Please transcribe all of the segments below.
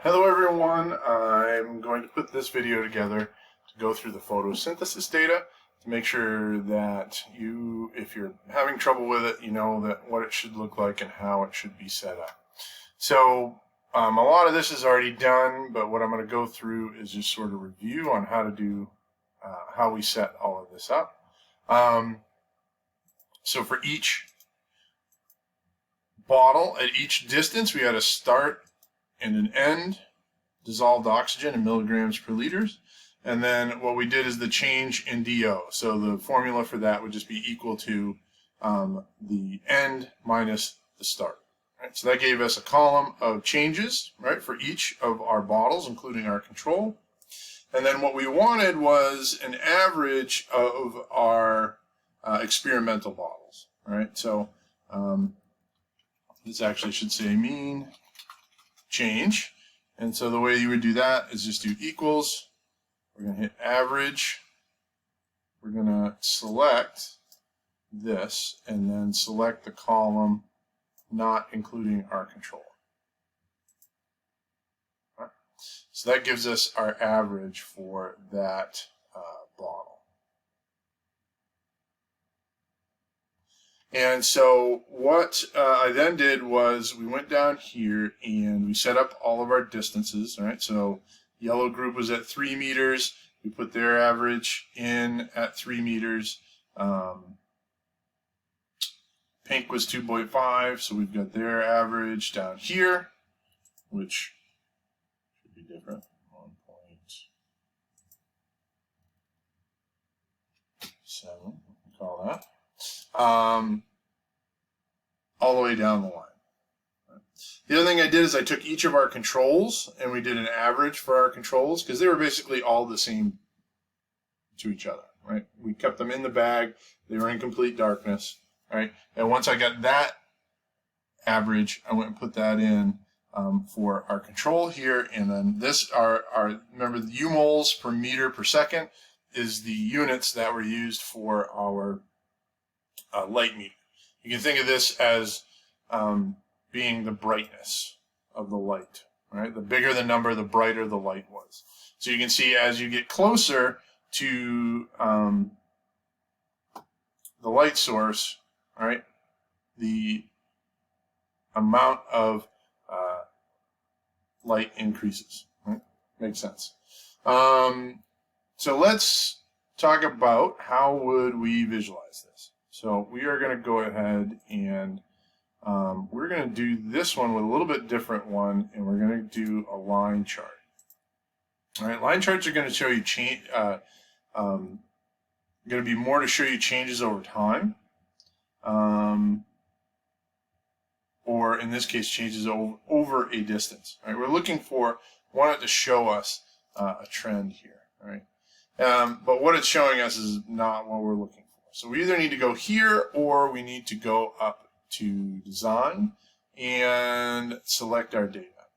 Hello everyone, I'm going to put this video together to go through the photosynthesis data to make sure that you, if you're having trouble with it, you know that what it should look like and how it should be set up. So a lot of this is already done, but what I'm going to go through is just sort of review on how to do, how we set all of this up. So for each bottle, at each distance, we had a start and an end, dissolved oxygen in milligrams per liter. And then what we did is the change in DO. So the formula for that would just be equal to the end minus the start. Right? So that gave us a column of changes, right, for each of our bottles, including our control. And then what we wanted was an average of our experimental bottles, right? So this actually should say mean change. And so the way you would do that is just do equals. We're going to hit average. We're going to select this and then select the column not including our control. All right. So that gives us our average for that bottle. And so what I then did was we went down here and we set up all of our distances. All right, so yellow group was at 3 meters. We put their average in at 3 meters. Pink was 2.5, so we've got their average down here, which should be different. 1.7, we call that. All the way down the line. The other thing I did is I took each of our controls and we did an average for our controls because they were basically all the same to each other, right? We kept them in the bag. They were in complete darkness, right? And once I got that average, I went and put that in for our control here. And then this, remember the U moles per meter per second is the units that were used for our light meter. You can think of this as being the brightness of the light, right? The bigger the number, the brighter the light was. So you can see as you get closer to the light source, right, the amount of light increases, right? Makes sense. So let's talk about how would we visualize this. So we are going to go ahead and we're going to do this one with a little bit different one, and we're going to do a line chart. All right, line charts are going to show you change. Going to be more to show you changes over time, or in this case, changes over a distance. All right, we're looking for wanted to show us a trend here. All right, but what it's showing us is not what we're looking for. So we either need to go here or we need to go up to design and select our data.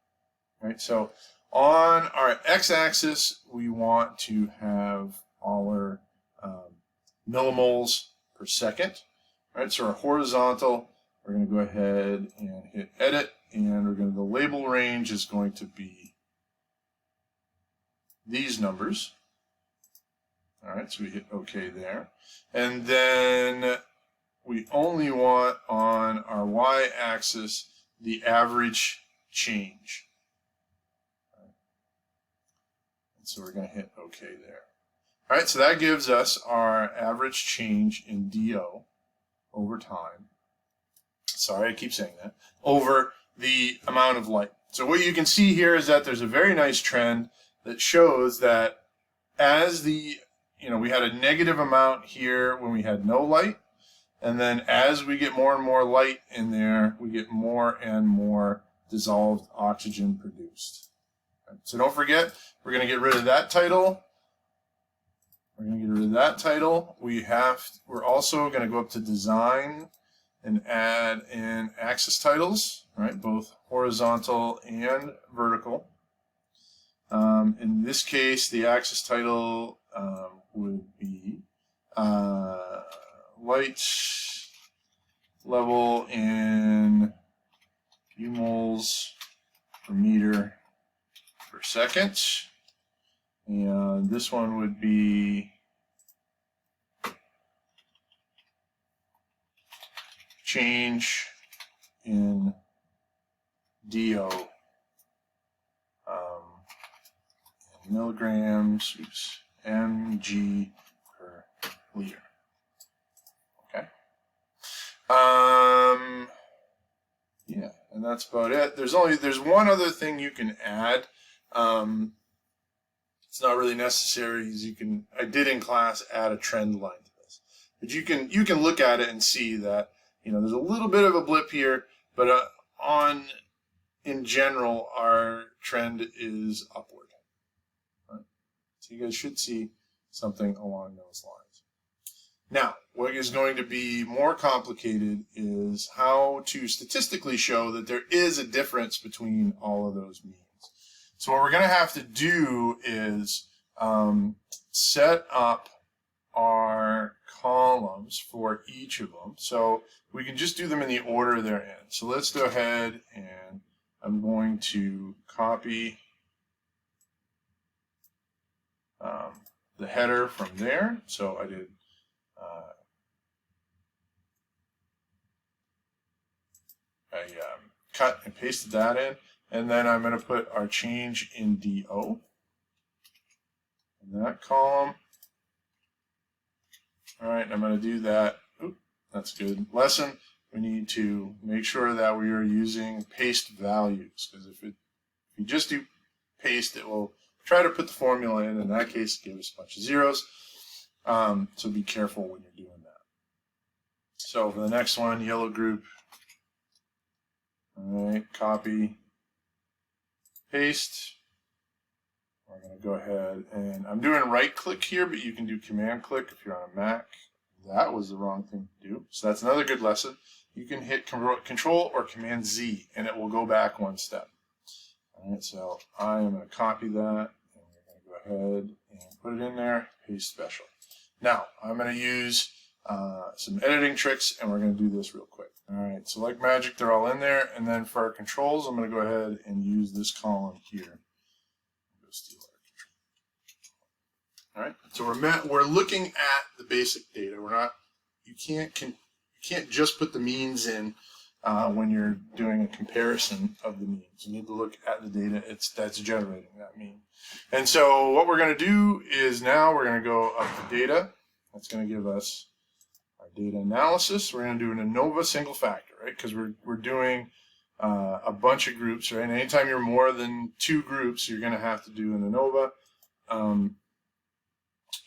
Right? So on our x-axis, we want to have our millimoles per second. Right? So our horizontal, we're going to go ahead and hit edit, and the label range is going to be these numbers. All right, so we hit OK there. And then we only want on our y-axis the average change. Right. And so we're going to hit OK there. All right, so that gives us our average change in DO over time. Sorry, I keep saying that. Over the amount of light. So what you can see here is that there's a very nice trend that shows that as we had a negative amount here when we had no light, and then as we get more and more light in there, we get more and more dissolved oxygen produced. Right. So don't forget, we're going to get rid of that title. We're going to get rid of that title. We're also going to go up to design and add in axis titles, right? Both horizontal and vertical. In this case, the axis title would be light level in U moles per meter second. And this one would be change in DO in milligrams, mg per liter. Okay. Yeah, and that's about it. There's one other thing you can add. It's not really necessary. I did in class add a trend line to this, but you can look at it and see that there's a little bit of a blip here, but in general our trend is upward. Right? So you guys should see something along those lines. Now, what is going to be more complicated is how to statistically show that there is a difference between all of those means. So what we're going to have to do is set up our columns for each of them. So we can just do them in the order they're in. So let's go ahead and I'm going to copy the header from there. So I did cut and pasted that in, and then I'm going to put our change in DO in that column. All right, I'm going to do that. Oop, that's good. Lesson, we need to make sure that we are using paste values, because if you just do paste, it will try to put the formula in that case, give us a bunch of zeros. So be careful when you're doing that. So for the next one, yellow group, all right, copy, paste. We're going to go ahead and I'm doing right click here, but you can do command click if you're on a Mac. That was the wrong thing to do. So that's another good lesson. You can hit control or command Z and it will go back one step. All right, so I am going to copy that and we're going to go ahead and put it in there, paste special. Now I'm going to use some editing tricks and we're going to do this real quick. All right, so like magic, they're all in there. And then for our controls, I'm going to go ahead and use this column here. Go steal our control. All right, so we're looking at the basic data. You can't just put the means in when you're doing a comparison of the means. You need to look at the data that's generating that mean. And so what we're going to do is now we're going to go up to data. That's going to give us our data analysis. We're going to do an ANOVA single factor, right? Because we're doing a bunch of groups, right? And anytime you're more than 2 groups, you're going to have to do an ANOVA.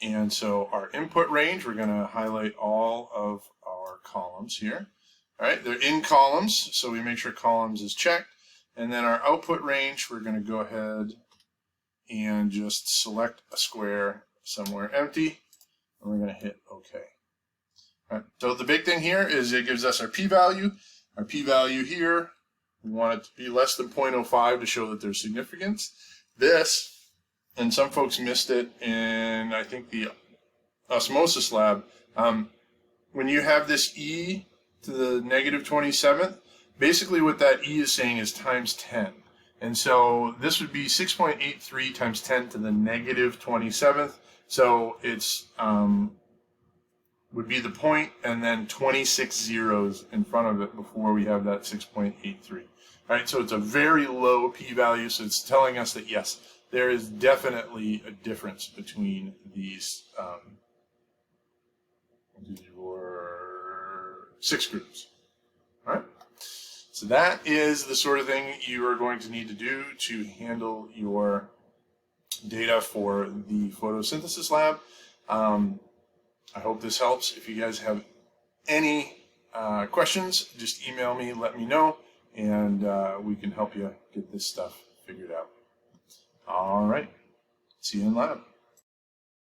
And so our input range, we're going to highlight all of our columns here. All right, they're in columns, so we make sure columns is checked. And then our output range, we're going to go ahead and just select a square somewhere empty, and we're going to hit OK. All right, so the big thing here is it gives us our p-value. Our p-value here, we want it to be less than 0.05 to show that there's significance. This, and some folks missed it in, I think, the osmosis lab. When you have this e to the negative 27th, basically what that e is saying is times 10. And so this would be 6.83 times 10 to the negative 27th. So it's would be the point and then 26 zeros in front of it before we have that 6.83. All right, so it's a very low p-value, so it's telling us that yes, there is definitely a difference between these your 6 groups. All right, so that is the sort of thing you are going to need to do to handle your data for the photosynthesis lab. I hope this helps. If you guys have any questions, just email me, let me know, and we can help you get this stuff figured out. All right, see you in lab.